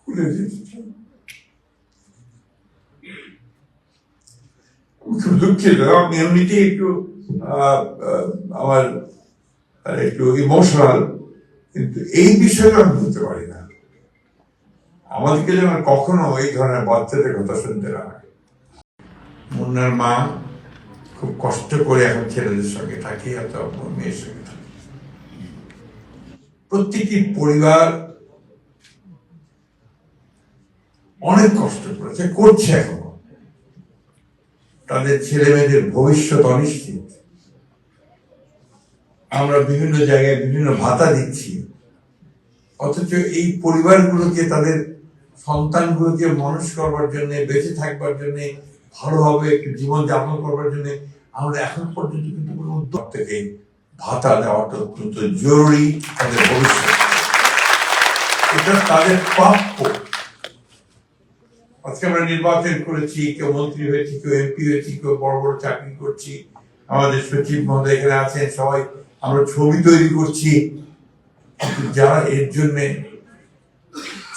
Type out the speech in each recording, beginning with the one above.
খুলে দিতে চাই। খুব দুঃখিত, আমি এমনিতেই একটু আমার একটু ইমোশনাল, কিন্তু এই বিষয়টা আমি বুঝতে পারি না। আমাদেরকে যেন কখনো এই ধরনের বাচ্চাদের কথা শুনতে না হয়। মুন্নার মা খুব কষ্ট করে এখন ছেলেদের সঙ্গে থাকি, অথবা মেয়ের সঙ্গে থাকি। প্রত্যেকটি পরিবার অনেক কষ্ট করেছে, করছে এখনো। তাদের ছেলে মেয়েদের ভবিষ্যৎ অনিশ্চিত। আমরা বিভিন্ন জায়গায় বিভিন্ন ভাতা দিচ্ছি, অথচ এই পরিবারগুলোকে, তাদের সন্তানগুলোকে মানুষ করবার জন্য, বেঁচে থাকবার জন্য, ভালোভাবে একটু জীবন যাপন করবার জন্য আমরা এখন পর্যন্ত কিন্তু কোনো উদ্যোগ থেকে ভাতা দেওয়াটা অত্যন্ত জরুরি। তাদের ভবিষ্যৎ, এটা তাদের প্রাপ্য। আজকে আমরা নির্বাচন করেছি, কেউ মন্ত্রী হয়েছি, কেউ এমপি হয়েছি, কেউ বড় বড় চাকরি করছি, আমাদের সচিব মহোদয় এখানে আছেন, সবাই আমরা ছবি তৈরি করছি। যারা এর জন্য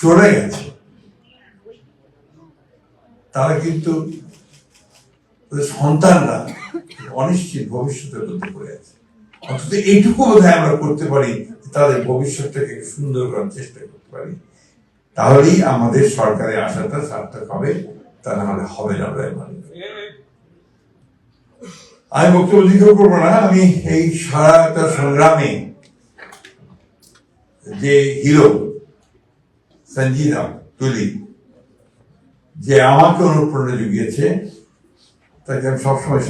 চলে গেছে তারা কিন্তু সন্তানরা অনিশ্চিত ভবিষ্যতের মধ্যে পড়ে আছে। অথচ এইটুকু বোধহয় আমরা করতে পারি, তাদের ভবিষ্যৎটাকে সুন্দর করার চেষ্টা করতে পারি, তাহলেই আমাদের সরকারের আশাটা সার্থক হবে। তা না হলে হবে না। আমি বক্তব্য দীর্ঘ করবো না। আমি এই সারাটা সংগ্রামে যে হিরো সঞ্জিদা তুলি, যে আমাকে অনুপ্রেরণা জুগিয়েছে, তাকে আমি সবসময়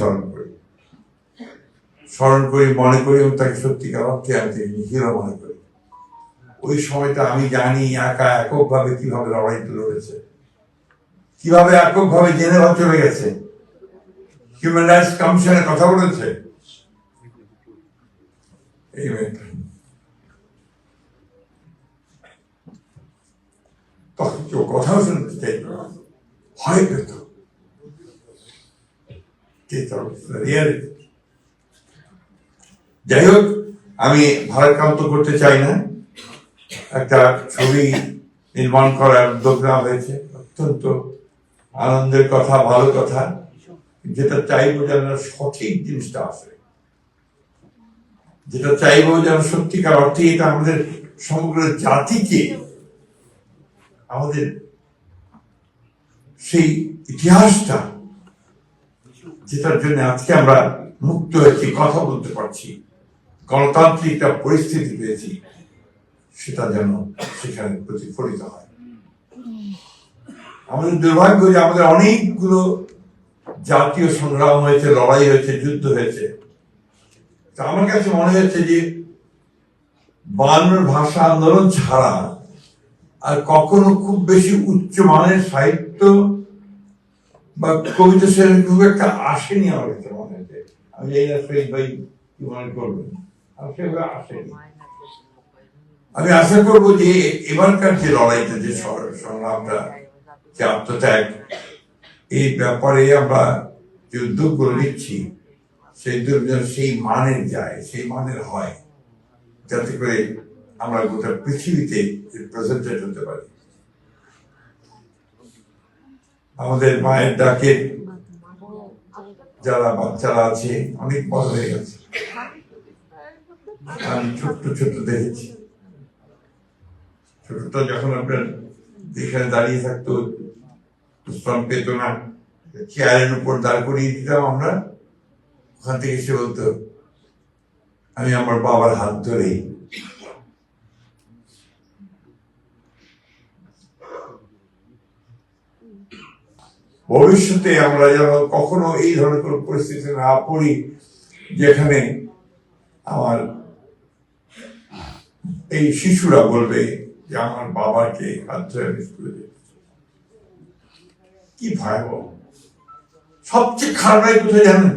স্মরণ করি, মনে করি, এবং তাকে সত্যিকার অর্থে আমি হিরো মনে করি। ওই সময়টা আমি জানি এককভাবে কিভাবে লড়াইটা লড়েছে, কিভাবে এককভাবে জেনেভা চলে গেছে, হিউম্যান রাইটস কমিশনের কথা বলেছে। এই মেয়েটা তখন কেউ কথাও শুনতে চাইত না, ভয় পেত। যাই হোক, আমি ভারাক্রান্ত করতে চাই না। একটা ছবি নির্মাণ করার উদ্যোগ নেওয়া হয়েছে, অত্যন্ত আনন্দের কথা, ভালো কথা। যেটা চাইবো যেন সঠিক জিনিসটা আসে, যেটা চাইবো যেন সত্যিকার অর্থে এটা আমাদের সমগ্র জাতিকে, আমাদের সেই ইতিহাসটা, যেটার জন্য আজকে আমরা মুক্ত হয়েছি, কথা বলতে পারছি, গণতান্ত্রিক একটা পরিস্থিতি পেয়েছি, সেটা যেন সেখানে প্রতিফলিত হয়। আমাদের দুর্ভাগ্য যে আমাদের অনেকগুলো জাতীয় সংগ্রাম হয়েছে, লড়াই হয়েছে, যুদ্ধ হয়েছে। আমার কাছে মনে হচ্ছে যে বায়ান্নর ভাষা আন্দোলন ছাড়া আর কখনো খুব বেশি উচ্চমানের সাহিত্য বা কবিতা সেরকম খুব একটা আসেনি। আমার কাছে মনে হচ্ছে, আমি জানি না শহীদ ভাই কি মনে করবেন, সেভাবে আসেনি। আমি আশা করবো যে এবারকার যে লড়াইটা, যে সংগ্রামটা, যে আত্মত্যাগ, এই ব্যাপারে আমরা যে উদ্যোগগুলো নিচ্ছি, সেই উদ্যোগ যেন সেই মানের যায়, সেই মানের হয়, যাতে করে আমরা গোটা পৃথিবীতে রিপ্রেজেন্টেড হতে পারি। আমাদের মায়ের ডাকে যারা বাচ্চারা আছে, অনেক বড় হয়ে গেছে। আমি ছোট্ট ছোট্ট দেখেছি, ছোটটা যখন আপনার এখানে দাঁড়িয়ে থাকতো, শ্রম পেত না, চেয়ারের উপর দাঁড় করিয়ে দিতাম আমরা, ওখান থেকে এসে বলতো আমি আমার বাবার হাত ধরেই। ভবিষ্যতে আমরা যেন কখনো এই ধরনের কোন পরিস্থিতি না পড়ি যেখানে আমার এই শিশুরা বলবে যে আমার বাবাকে হাত ধরে আমি স্কুলে যেতে। কি ভয়াবহ! সবচেয়ে খারাপ কোথায় জানেন?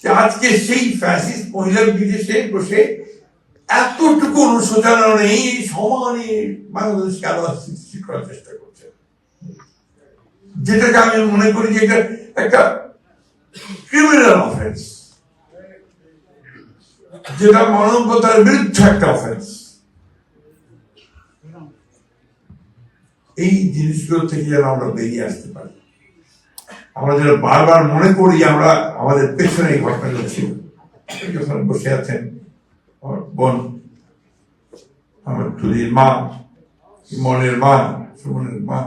যে আজকে সেই ফ্যাসিস্ট মহিলার বিদেশে বসে এতটুকু অনুশোচনা নেই, সমানে বাংলাদেশকে আলাদা সৃষ্টি করার চেষ্টা করছে, যেটাকে আমি মনে করি যে এটা একটা ক্রিমিনাল অফেন্স, যেটা মানবতার বিরুদ্ধে একটা অফেন্স। এই জিনিসগুলো থেকে যেন আমরা বেরিয়ে আসতে পারি। আমরা যেন বারবার মনে করি আমরা আমাদের পেছনে এই ঘটনাগুলো ছিল। যখন বসে আছেন আমার বোন, আমার তুলির মা, মনের মা, সুমনের মা,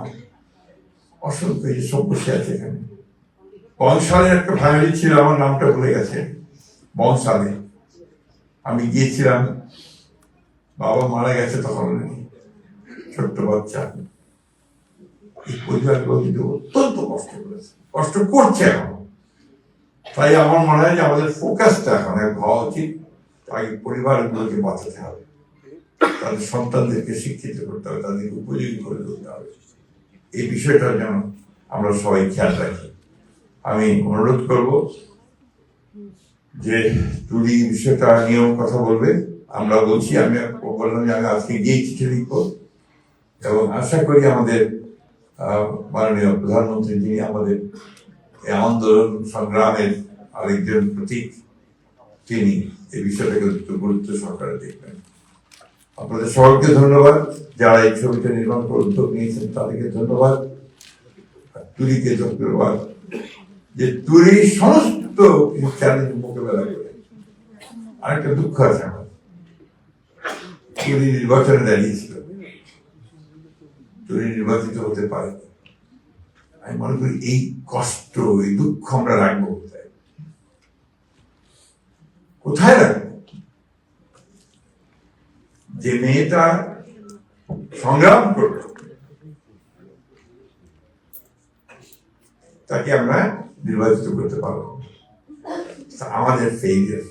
অসংখ্য এই সব বসে আছে এখানে। বংশালের একটা ফ্যামিলি ছিল, আমার নামটা ভুলে গেছে, বংশালে আমি গিয়েছিলাম, বাবা মারা গেছে তখন, ছোট্ট বাচ্চা। এই পরিবারগুলো কিন্তু অত্যন্ত কষ্ট করেছে, কষ্ট করছে এখন। তাই আমার মনে হয় যে আমাদের ফোকাসটা এখন হওয়া উচিত, তাই পরিবারগুলোকে বাঁচাতে হবে, তাদের সন্তানদেরকে শিক্ষিত করতে হবে, তাদেরকে উপযোগী করে তুলতে হবে। এই বিষয়টা যেন আমরা সবাই খেয়াল রাখি। আমি অনুরোধ করব যে তুলি বিষয়টা নিয়েও কথা বলবে, আমরা বলছি, আমি বললাম যে আমি আজকে গিয়ে চিঠি লিখবো এবং আশা করি আমাদের মাননীয় প্রধানমন্ত্রী, যিনি আমাদের এই আন্দোলন সংগ্রামের আরেকজন প্রতীক, তিনি এই বিষয়টাকে গুরুত্ব সহকারে দেখবেন। আপনাদের সবাইকে ধন্যবাদ, যারা এই ছবিটা নির্মাণ করে উদ্যোগ নিয়েছেন তাদেরকে ধন্যবাদ, তুলিকে ধন্যবাদ যে তুলি সমস্ত চ্যালেঞ্জ মোকাবেলা করে। আরেকটা দুঃখ আছে আমার, তুলি নির্বাচনে দাঁড়িয়েছিল, তুলি নির্বাচিত হতে পারে। আমি মনে করি এই কষ্ট, এই দুঃখ আমরা রাখবো কোথায়, কোথায় রাখবো? যে মেয়েটা সংগ্রাম করল তাকে আমরা নির্বাচিত করতে পারবো, আমাদের ফেইলিয়ার।